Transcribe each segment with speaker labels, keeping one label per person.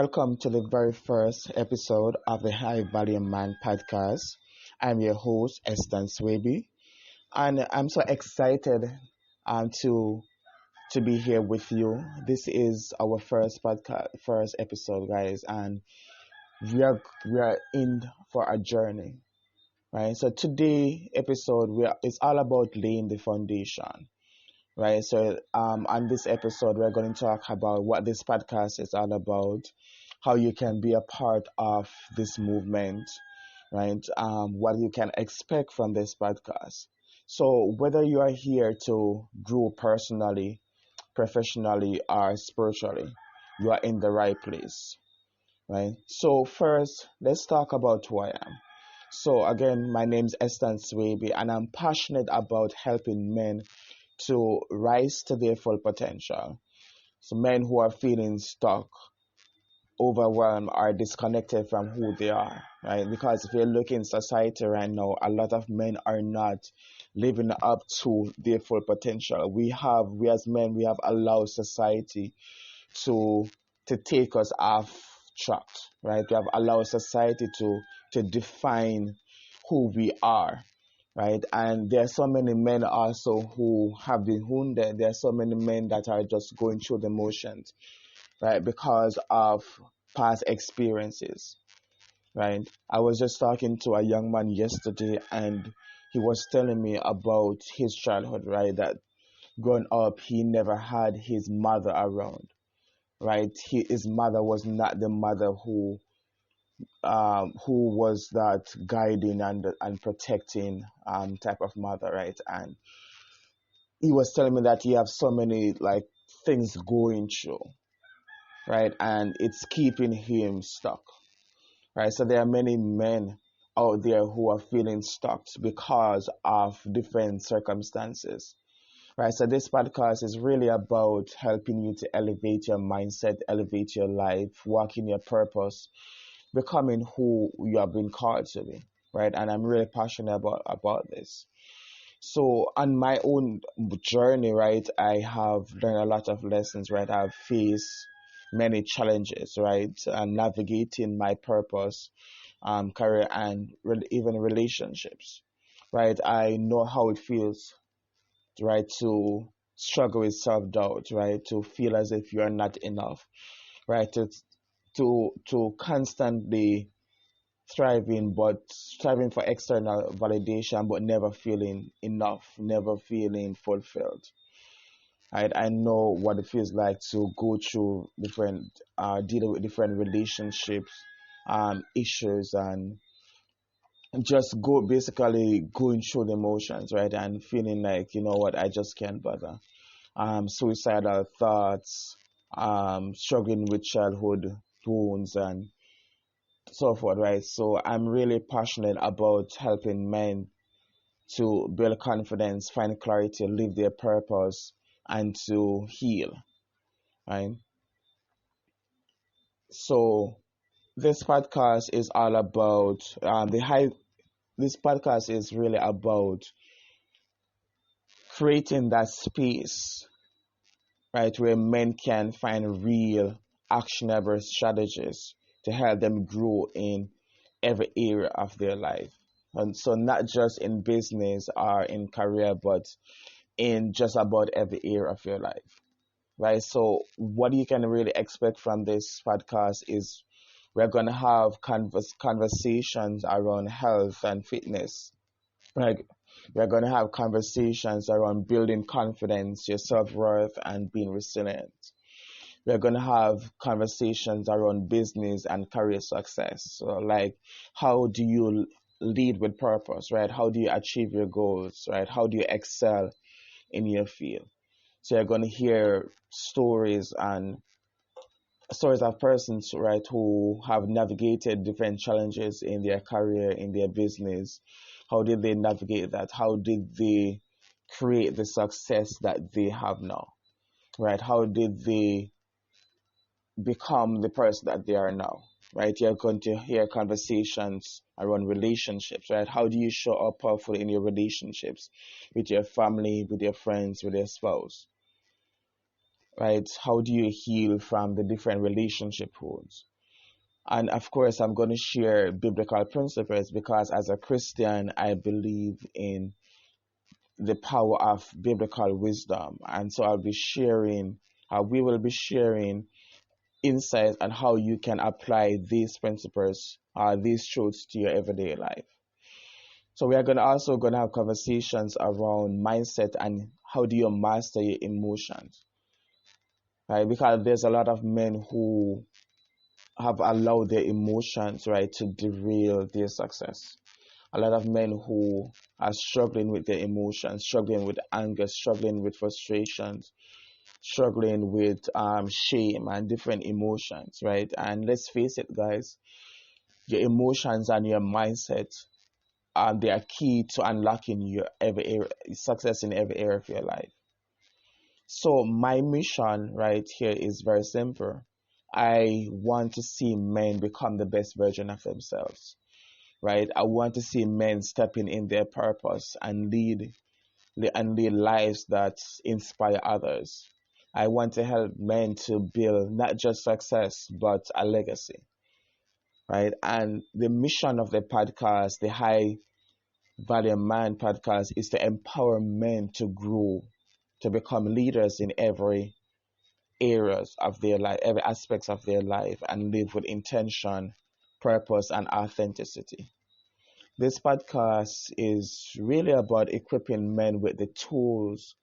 Speaker 1: welcome to the very first episode of the High Value Man podcast. I'm your host, Estan Swaby, and I'm so excited to be here with you. This is our first podcast, first episode, guys, and we are in for a journey, right? So today episode it's all about laying the foundation, right? So on this episode, we're going to talk about what this podcast is all about, how you can be a part of this movement, right? What you can expect from this podcast. So whether you are here to grow personally, professionally, or spiritually, you are in the right place, right? So first, let's talk about who I am. So again, my name is Estan Swaby, and I'm passionate about helping men to rise to their full potential. So men who are feeling stuck, overwhelmed, or disconnected from who they are, right? Because if you look in society right now, a lot of men are not living up to their full potential. We as men, we have allowed society to take us off track, right? We have allowed society to define who we are, right? And there are so many men also who have been wounded. There are so many men that are just going through the motions, right? Because of past experiences, right? I was just talking to a young man yesterday, and he was telling me about his childhood, right? That growing up, he never had his mother around, right? His mother was not the mother who was that guiding and protecting type of mother, right? And he was telling me that he have so many like things going through, right? And it's keeping him stuck, right? So there are many men out there who are feeling stuck because of different circumstances, right? So this podcast is really about helping you to elevate your mindset, elevate your life, walk in your purpose, becoming who you have been called to be, right? And I'm really passionate about this. So on my own journey, right, I have learned a lot of lessons, right? I've faced many challenges, right, and navigating my purpose, career, and even relationships, right? I know how it feels, right, to struggle with self-doubt, right, to feel as if you are not enough, right, to constantly striving for external validation, but never feeling enough, never feeling fulfilled. I know what it feels like to go through dealing with different relationships, issues, and just basically going through the emotions, right? And feeling like, you know what, I just can't bother. Suicidal thoughts, struggling with childhood wounds, and so forth, right? So I'm really passionate about helping men to build confidence, find clarity, live their purpose, and to heal, right? So this podcast is all about This podcast is really about creating that space, right, where men can find real, actionable strategies to help them grow in every area of their life. And so not just in business or in career, but in just about every area of your life, right? So what you can really expect from this podcast is we're going to have conversations around health and fitness, right? We're going to have conversations around building confidence, your self-worth, and being resilient. We're going to have conversations around business and career success. So, like, how do you lead with purpose, right? How do you achieve your goals, right? How do you excel in your field? So you're going to hear stories of persons, right, who have navigated different challenges in their career, in their business. How did they navigate that? How did they create the success that they have now, right? How did they become the person that they are now, right? You're going to hear conversations around relationships, right? How do you show up powerfully in your relationships with your family, with your friends, with your spouse, right? How do you heal from the different relationship wounds? And of course, I'm going to share biblical principles because as a Christian, I believe in the power of biblical wisdom. And so we will be sharing insights on how you can apply these principles, these truths to your everyday life. So we are also going to have conversations around mindset and how do you master your emotions, right? Because there's a lot of men who have allowed their emotions, right, to derail their success. A lot of men who are struggling with their emotions, struggling with anger, struggling with frustrations, struggling with shame and different emotions, right? And let's face it, guys, your emotions and your mindset, they are key to unlocking your success in every area of your life. So my mission right here is very simple. I want to see men become the best version of themselves, right? I want to see men stepping in their purpose and lead lives that inspire others. I want to help men to build not just success but a legacy, right? And the mission of the podcast, the High Value Man podcast, is to empower men to grow, to become leaders in every areas of their life, every aspects of their life, and live with intention, purpose, and authenticity. This podcast is really about equipping men with the tools,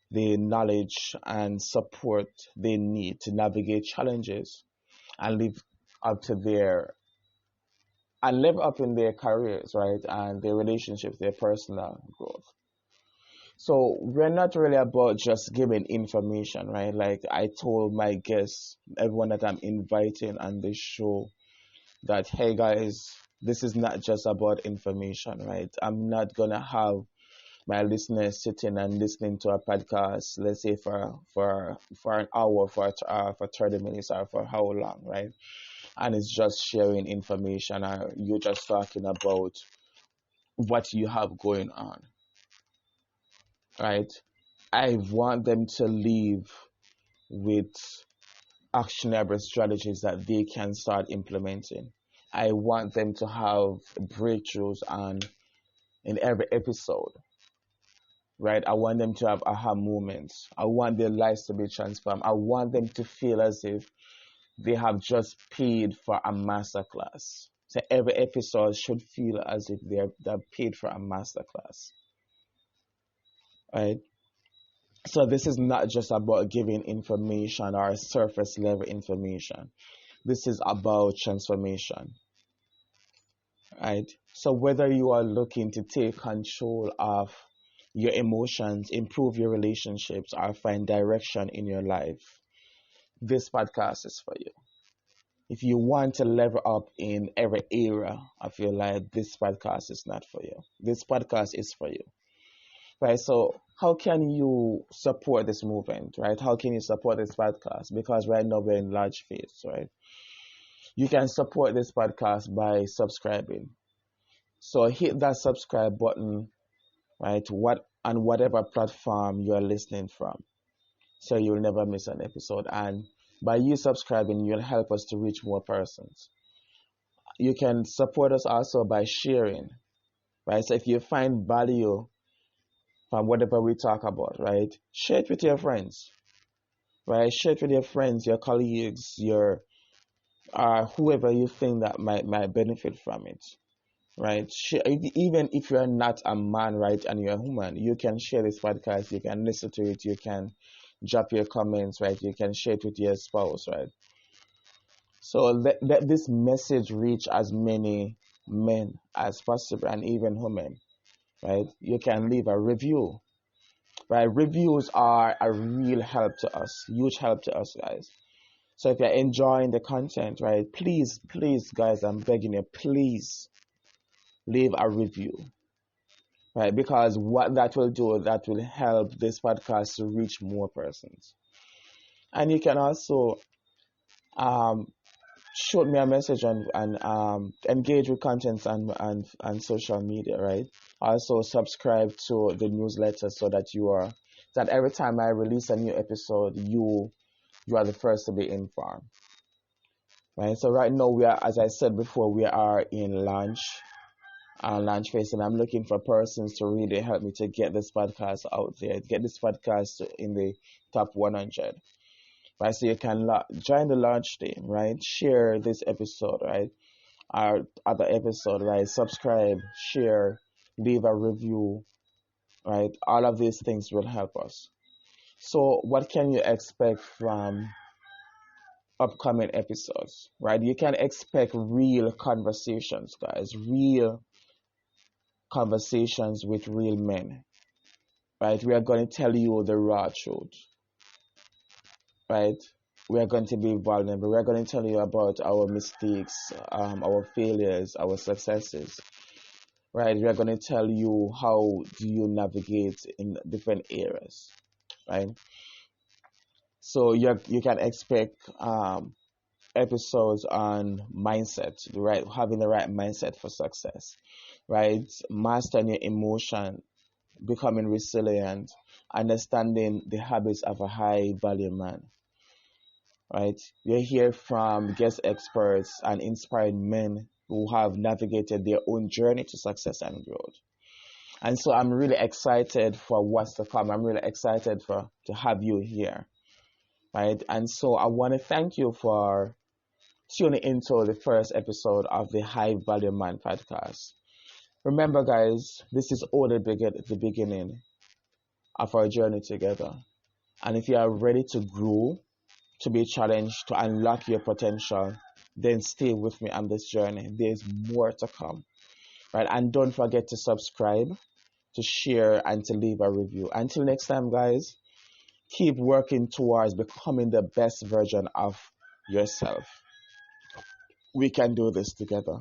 Speaker 1: the knowledge, and support they need to navigate challenges and up to their live up in their careers, right, and their relationships, their personal growth. So we're not really about just giving information, right? Like I told my guests, everyone that I'm inviting on this show, that hey guys, this is not just about information, right? I'm not gonna have my listeners sitting and listening to a podcast, let's say for an hour, for 30 minutes, or for how long, right? And it's just sharing information, or you're just talking about what you have going on, right? I want them to leave with actionable strategies that they can start implementing. I want them to have breakthroughs on in every episode, right? I want them to have aha moments. I want their lives to be transformed. I want them to feel as if they have just paid for a masterclass. So every episode should feel as if they're paid for a masterclass, right? So this is not just about giving information or surface level information. This is about transformation, right? So whether you are looking to take control of your emotions, improve your relationships, or find direction in your life, this podcast is for you. If you want to level up in every area of your life, this podcast is not for you. This podcast is for you, right? So how can you support this movement, right? How can you support this podcast? Because right now we're in large phase, right? You can support this podcast by subscribing. So hit that subscribe button, right? What on whatever platform you're listening from, so you'll never miss an episode. And by you subscribing, you'll help us to reach more persons. You can support us also by sharing, right? So if you find value from whatever we talk about, right, share it with your friends, right? Share it with your friends, your colleagues, your whoever you think that might benefit from it, right? Even if you're not a man, right, and you're a woman, you can share this podcast, you can listen to it, you can drop your comments, right? You can share it with your spouse, right? So let this message reach as many men as possible and even women, right? You can leave a review, right? Reviews are a real help to us, huge help to us, guys. So if you're enjoying the content, right, please, guys, I'm begging you, please leave a review, right? Because what that will do, that will help this podcast to reach more persons. And you can also um, shoot me a message and engage with content and social media, right? Also subscribe to the newsletter so that every time I release a new episode, you are the first to be informed, right? So right now we are, as I said before, we are in launch phase, and I'm looking for persons to really help me to get this podcast out there, get this podcast in the top 100. Right, so you can join the launch team, right? Share this episode, right? Our other episode, right? Subscribe, share, leave a review, right? All of these things will help us. So, what can you expect from upcoming episodes, right? You can expect real conversations, guys, real conversations with real men, right? We are going to tell you the raw truth, right? We are going to be vulnerable. We are going to tell you about our mistakes, our failures, our successes, right? We are going to tell you how do you navigate in different areas, right? So you can expect episodes on mindset, right? Having the right mindset for success, right? Mastering your emotion, becoming resilient, understanding the habits of a high value man, right? You'll hear from guest experts and inspired men who have navigated their own journey to success and growth. And so I'm really excited for what's to come. I'm really excited to have you here, right? And so I want to thank you for tuning into the first episode of the High Value Man podcast. Remember, guys, this is only the beginning of our journey together. And if you are ready to grow, to be challenged, to unlock your potential, then stay with me on this journey. There's more to come, right? And don't forget to subscribe, to share, and to leave a review. Until next time, guys, keep working towards becoming the best version of yourself. We can do this together.